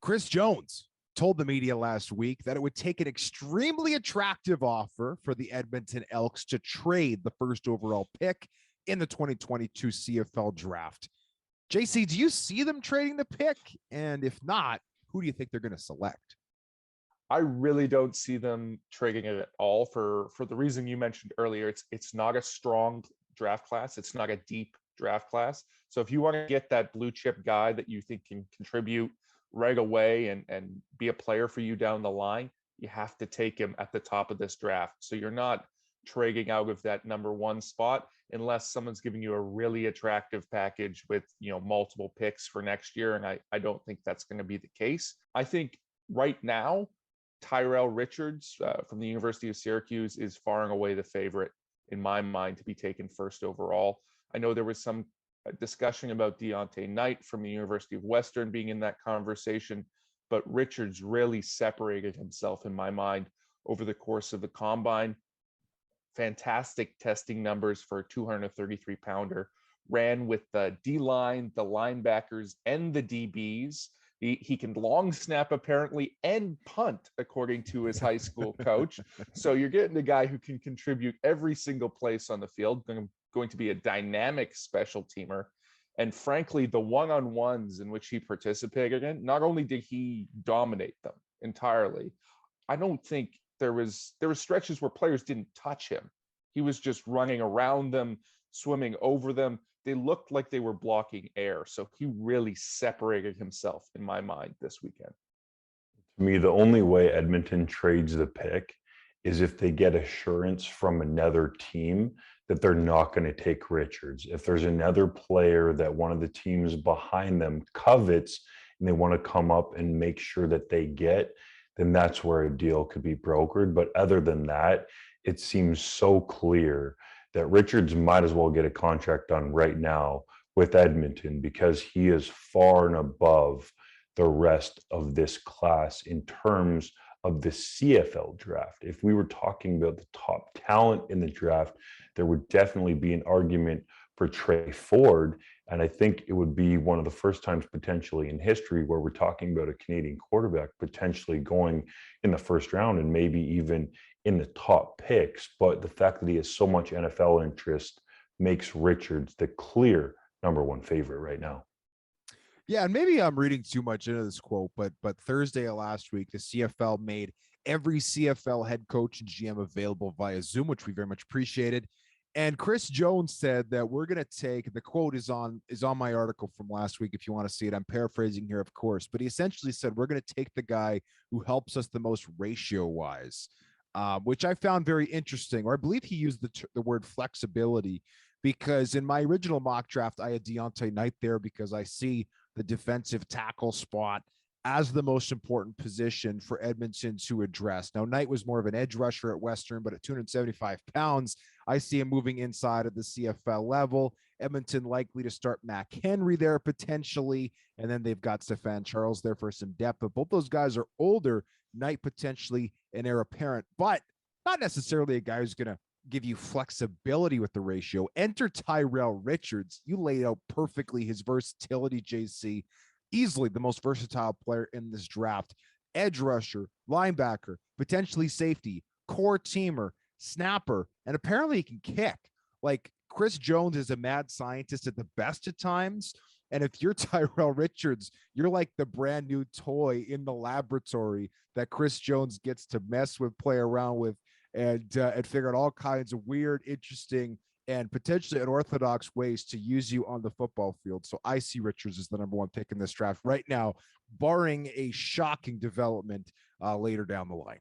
Chris Jones told the media last week that it would take an extremely attractive offer for the Edmonton Elks to trade the first overall pick in the 2022 CFL Draft. JC, do you see them trading the pick? And if not, who do you think they're going to select? I really don't see them trading it at all for the reason you mentioned earlier. It's not a strong draft class. It's not a deep draft class. So if you want to get that blue chip guy that you think can contribute right away and be a player for you down the line, you have to take him at the top of this draft. So you're not trading out of that number one spot unless someone's giving you a really attractive package with, multiple picks for next year. And I don't think that's going to be the case. I think right now, Tyrell Richards from the University of Syracuse is far and away the favorite in my mind to be taken first overall. I know there was some discussion about Deontay Knight from the University of Western being in that conversation, but Richards really separated himself in my mind over the course of the combine. Fantastic testing numbers for a 233-pounder, ran with the D-line, the linebackers, and the DBs. He can long snap apparently and punt, according to his high school coach. So you're getting a guy who can contribute every single place on the field, going to be a dynamic special teamer. And frankly, the one-on-ones in which he participated in, not only did he dominate them entirely, I don't think there was stretches where players didn't touch him. He was just running around them, swimming over them. They looked like they were blocking air. So he really separated himself in my mind this weekend. To me, the only way Edmonton trades the pick is if they get assurance from another team that they're not going to take Richards. If there's another player that one of the teams behind them covets and they want to come up and make sure that they get, then that's where a deal could be brokered. But other than that, it seems so clear that Richards might as well get a contract done right now with Edmonton because he is far and above the rest of this class in terms of the CFL draft. If we were talking about the top talent in the draft, there would definitely be an argument for Trey Ford. And I think it would be one of the first times potentially in history where we're talking about a Canadian quarterback potentially going in the first round and maybe even in the top picks. But the fact that he has so much NFL interest makes Richards the clear number one favorite right now. Yeah, and maybe I'm reading too much into this quote, but Thursday of last week, the CFL made every CFL head coach and GM available via Zoom, which we very much appreciated. And Chris Jones said that we're going to take, the quote is on my article from last week if you want to see it. I'm paraphrasing here, of course, but he essentially said we're going to take the guy who helps us the most ratio-wise, which I found very interesting. Or I believe he used the word flexibility, because in my original mock draft, I had Deontay Knight there because I see the defensive tackle spot as the most important position for Edmonton to address. Now, Knight was more of an edge rusher at Western, but at 275 pounds, I see him moving inside at the CFL level. Edmonton likely to start Mac Henry there potentially, and then they've got Stefan Charles there for some depth. But both those guys are older. Knight potentially an heir apparent, but not necessarily a guy who's going to give you flexibility with the ratio. Enter Tyrell Richards. You laid out perfectly his versatility, JC. Easily the most versatile player in this draft. Edge rusher, linebacker, potentially safety, core teamer, snapper, and apparently he can kick. Like, Chris Jones is a mad scientist at the best of times. And if you're Tyrell Richards, you're like the brand new toy in the laboratory that Chris Jones gets to mess with, play around with, and figure out all kinds of weird, interesting, and potentially unorthodox ways to use you on the football field. So I see Richards as the number one pick in this draft right now, barring a shocking development later down the line.